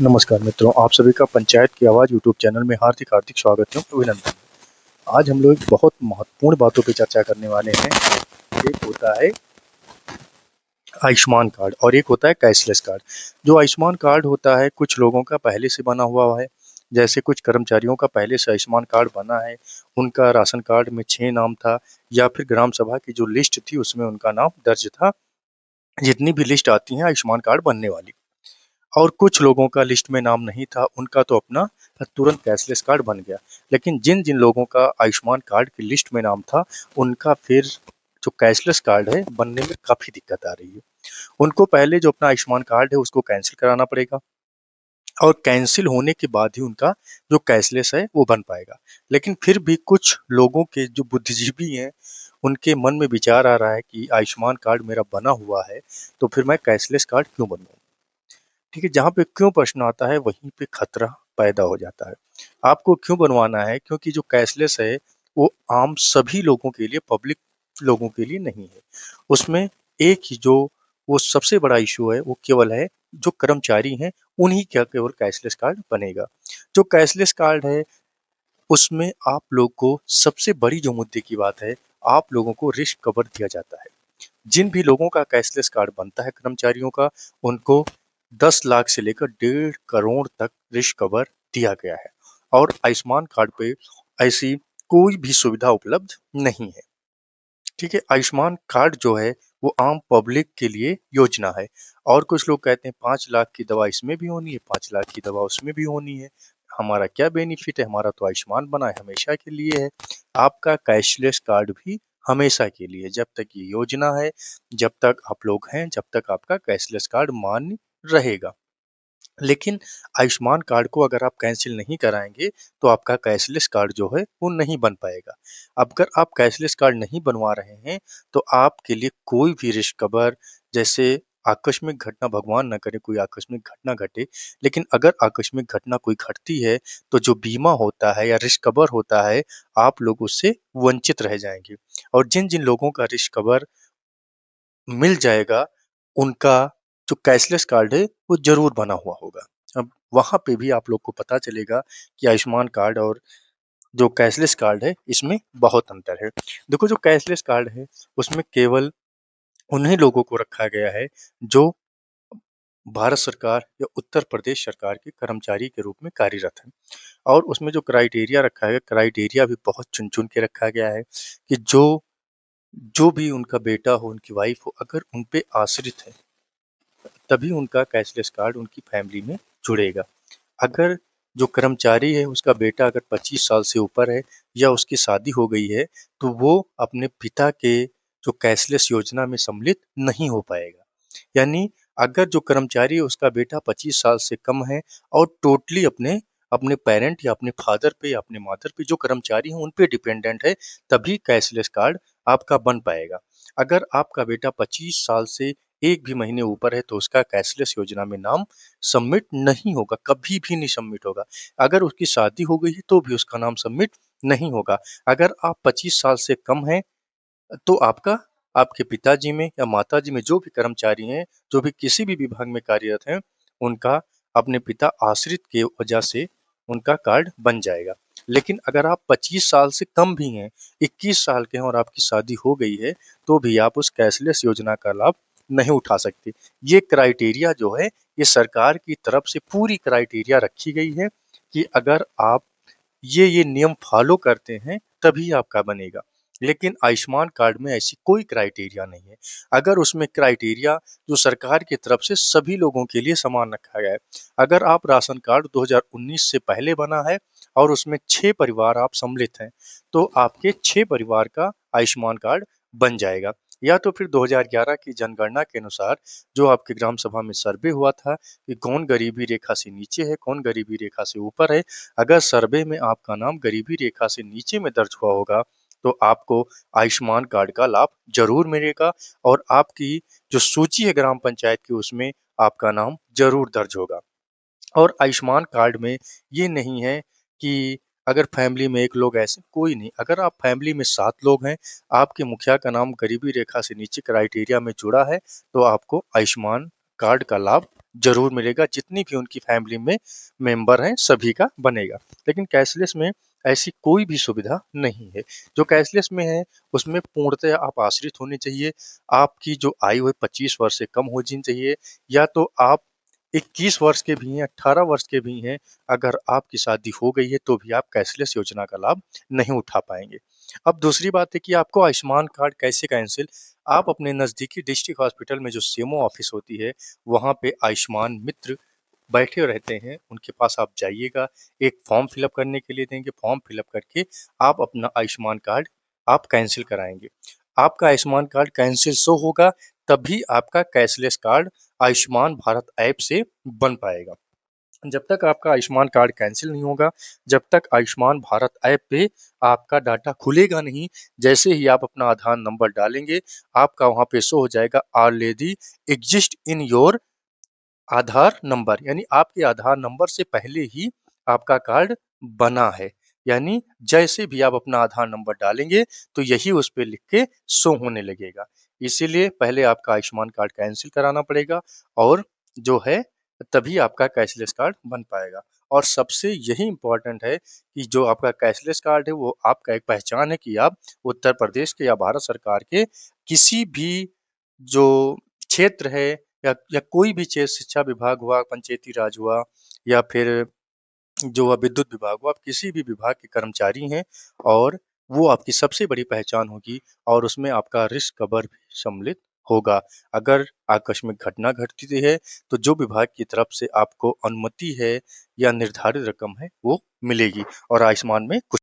नमस्कार मित्रों, आप सभी का पंचायत की आवाज़ यूट्यूब चैनल में हार्दिक हार्दिक स्वागत एवं अभिनंदन। आज हम लोग एक बहुत महत्वपूर्ण बातों पे चर्चा करने वाले हैं। एक होता है आयुष्मान कार्ड और एक होता है कैशलेस कार्ड। जो आयुष्मान कार्ड होता है कुछ लोगों का पहले से बना हुआ है, जैसे कुछ कर्मचारियों का पहले से आयुष्मान कार्ड बना है, उनका राशन कार्ड में 6 नाम था या फिर ग्राम सभा की जो लिस्ट थी उसमें उनका नाम दर्ज था। जितनी भी लिस्ट आती हैं आयुष्मान कार्ड बनने वाली। और कुछ लोगों का लिस्ट में नाम नहीं था, उनका तो अपना तुरंत कैशलेस कार्ड बन गया। लेकिन जिन-जिन लोगों का आयुष्मान कार्ड की लिस्ट में नाम था, उनका फिर जो कैशलेस कार्ड है बनने में काफ़ी दिक्कत आ रही है। उनको पहले जो अपना आयुष्मान कार्ड है उसको कैंसल कराना पड़ेगा और कैंसल होने के बाद ही उनका जो कैशलेस है वो बन पाएगा। लेकिन फिर भी कुछ लोगों के जो बुद्धिजीवी हैं, उनके मन में विचार आ रहा है कि आयुष्मान कार्ड मेरा बना हुआ है, तो फिर मैं कैशलेस कार्ड क्यों बनवाऊँ? ठीक है, जहाँ पे क्यों प्रश्न आता है वहीं पे खतरा पैदा हो जाता है। आपको क्यों बनवाना है? क्योंकि जो कैशलेस है वो आम सभी लोगों के लिए, पब्लिक लोगों के लिए नहीं है। उसमें एक ही जो वो सबसे बड़ा इश्यू है वो केवल है जो कर्मचारी हैं उन्हीं का केवल कैशलेस कार्ड बनेगा। जो कैशलेस कार्ड है उसमें आप लोग को सबसे बड़ी जो मुद्दे की बात है, आप लोगों को रिस्क कवर दिया जाता है। जिन भी लोगों का कैशलेस कार्ड बनता है कर्मचारियों का, उनको 10 लाख से लेकर 1.5 करोड़ तक रिस्क कवर दिया गया है और आयुष्मान कार्ड पे ऐसी कोई भी सुविधा उपलब्ध नहीं है। ठीक है, आयुष्मान कार्ड जो है वो आम पब्लिक के लिए योजना है और कुछ लोग कहते हैं 5 लाख की दवा इसमें भी होनी है, 5 लाख की दवा उसमें भी होनी है। हमारा क्या बेनिफिट है? हमारा तो आयुष्मान बना है, हमेशा के लिए है। आपका कैशलेस कार्ड भी हमेशा के लिए, जब तक ये योजना है, जब तक आप लोग हैं, जब तक आपका कैशलेस कार्ड मान्य रहेगा। लेकिन आयुष्मान कार्ड को अगर आप कैंसल नहीं कराएँगे, तो आपका कैशलेस कार्ड जो है, वो नहीं बन पाएगा। अगर आप कैशलेस कार्ड नहीं बनवा रहे हैं, तो आपके लिए कोई भी रिस्क कवर जैसे आकस्मिक घटना भगवान ना करे कोई आकस्मिक घटना घटे, लेकिन अगर आकस्मिक घटना कोई घटती है, तो जो बीमा होता है या रिस्क कवर होता है, आप लोग उससे वंचित रह जाएँगे। और जिन-जिन लोगों का रिस्क कवर मिल जाएगा, उनका जो कैशलेस कार्ड है, वो ज़रूर बना हुआ होगा। अब वहाँ पे भी आप लोग को पता चलेगा कि आयुष्मान कार्ड और जो कैशलेस कार्ड है, इसमें बहुत अंतर है। देखो जो कैशलेस कार्ड है, उसमें केवल उन्हीं लोगों को रखा गया है, जो भारत सरकार या उत्तर प्रदेश सरकार के कर्मचारी के रूप में कार्यरत हैं। और उसमें जो क्राइटेरिया रखा है, क्राइटेरिया भी बहुत चुन-चुन के रखा गया है कि जो जो भी उनका बेटा हो, उनकी वाइफ़ हो, अगर उन पे आश्रित है तभी उनका कैशलेस कार्ड उनकी फैमिली में जुड़ेगा। अगर जो कर्मचारी है उसका बेटा अगर 25 साल से ऊपर है या उसकी शादी हो गई है, तो वो अपने पिता के जो कैशलेस योजना में सम्मिलित नहीं हो पाएगा। यानी अगर जो कर्मचारी है उसका बेटा 25 साल से कम है और टोटली अपने अपने पेरेंट या अपने फादर पे या अपने मदर पे जो कर्मचारी हैं उन पे डिपेंडेंट है, तभी कैशलेस कार्ड आपका बन पाएगा। अगर आपका बेटा 25 साल से 1 भी महीने ऊपर है तो उसका कैशलेस योजना में नाम सबमिट नहीं होगा, कभी भी नहीं सबमिट होगा। अगर उसकी शादी हो गई है तो भी उसका नाम सबमिट नहीं होगा। अगर आप 25 साल से कम हैं तो आपका आपके पिताजी में या माताजी में जो भी कर्मचारी हैं, जो भी किसी भी विभाग में कार्यरत हैं, उनका अपने पिता आश्रित के वजह से उनका कार्ड बन जाएगा। लेकिन अगर आप 25 साल से कम भी हैं, 21 साल के हैं और आपकी शादी हो गई है, तो भी आप उस कैशलेस योजना का लाभ नहीं उठा सकते। ये क्राइटेरिया जो है, ये सरकार की तरफ से पूरी क्राइटेरिया रखी गई है कि अगर आप ये नियम फॉलो करते हैं तभी आपका बनेगा। लेकिन आयुष्मान कार्ड में ऐसी कोई क्राइटेरिया नहीं है। अगर उसमें क्राइटेरिया जो सरकार की तरफ से सभी लोगों के लिए समान रखा गया है। अगर आप राशन कार्ड 2019 से पहले बना है और उसमें 6 परिवार आप सम्मिलित हैं, तो आपके 6 परिवार का आयुष्मान कार्ड बन जाएगा। या तो फिर 2011 की जनगणना के अनुसार जो आपके ग्राम सभा में सर्वे हुआ था कि कौन गरीबी रेखा से नीचे है, कौन गरीबी रेखा से ऊपर है, अगर सर्वे में आपका नाम गरीबी रेखा से नीचे में दर्ज हुआ होगा, तो आपको आयुष्मान कार्ड का लाभ ज़रूर मिलेगा और आपकी जो सूची है ग्राम पंचायत की उसमें आपका नाम ज़रूर दर्ज होगा। और आयुष्मान कार्ड में ये नहीं है कि अगर फैमिली में 1 लोग ऐसे कोई नहीं, अगर आप फैमिली में 7 लोग हैं, आपके मुखिया का नाम गरीबी रेखा से नीचे क्राइटेरिया में जुड़ा है, तो आपको आयुष्मान कार्ड का लाभ ज़रूर मिलेगा, जितनी भी उनकी फैमिली में मेंबर हैं सभी का बनेगा। लेकिन कैशलेस में ऐसी कोई भी सुविधा नहीं है। जो कैशलेस में है उसमें पूर्णतः आप आश्रित होने चाहिए, आपकी जो आयु है 25 वर्ष से कम होनी चाहिए, या तो आप 21 वर्ष के भी हैं, 18 वर्ष के भी हैं, अगर आपकी शादी हो गई है तो भी आप कैशलेस योजना का लाभ नहीं उठा पाएँगे। अब दूसरी बात है कि आपको आयुष्मान कार्ड कैसे कैंसिल, आप अपने नज़दीकी डिस्ट्रिक्ट हॉस्पिटल में जो सीएमओ ऑफिस होती है, वहाँ पे आयुष्मान मित्र बैठे रहते हैं, उनके पास आप जाइएगा, एक फॉर्म फिलअप करने के लिए देंगे, फॉर्म फिलअप करके आप अपना आयुष्मान कार्ड आप कैंसिल कराएँगे। आपका आयुष्मान कार्ड कैंसिल शो होगा, तभी आपका cashless card Ayushman Bharat app से बन पाएगा। जब तक आपका आयुष्मान कार्ड कैंसिल नहीं होगा, जब तक आयुष्मान भारत ऐप पे आपका डाटा खुलेगा नहीं, जैसे ही आप अपना आधार नंबर डालेंगे, आपका वहाँ पे शो हो जाएगा already exist in your Aadhaar number, यानी आपके आधार नंबर से पहले ही आपका कार्ड बना है। यानी जैसे भी आप अपना आधार नंबर डालेंगे तो यही उस पे लिख के शो होने लगेगा। इसीलिए पहले आपका आयुष्मान कार्ड कैंसिल कराना पड़ेगा और जो है तभी आपका कैशलेस कार्ड बन पाएगा। और सबसे यही इम्पोर्टेंट है कि जो आपका कैशलेस कार्ड है वो आपका एक पहचान है कि आप उत्तर प्रदेश के या भारत सरकार के किसी भी जो क्षेत्र है या कोई भी क्षेत्र, शिक्षा विभाग हुआ, पंचायती राज हुआ या फिर जो विद्युत विभाग हुआ, आप किसी भी विभाग के कर्मचारी हैं और वो आपकी सबसे बड़ी पहचान होगी और उसमें आपका रिस्क कवर भी सम्मिलित होगा। अगर आकस्मिक घटना घटती है तो जो विभाग की तरफ से आपको अनुमति है या निर्धारित रकम है वो मिलेगी और आयुष्मान में कुछ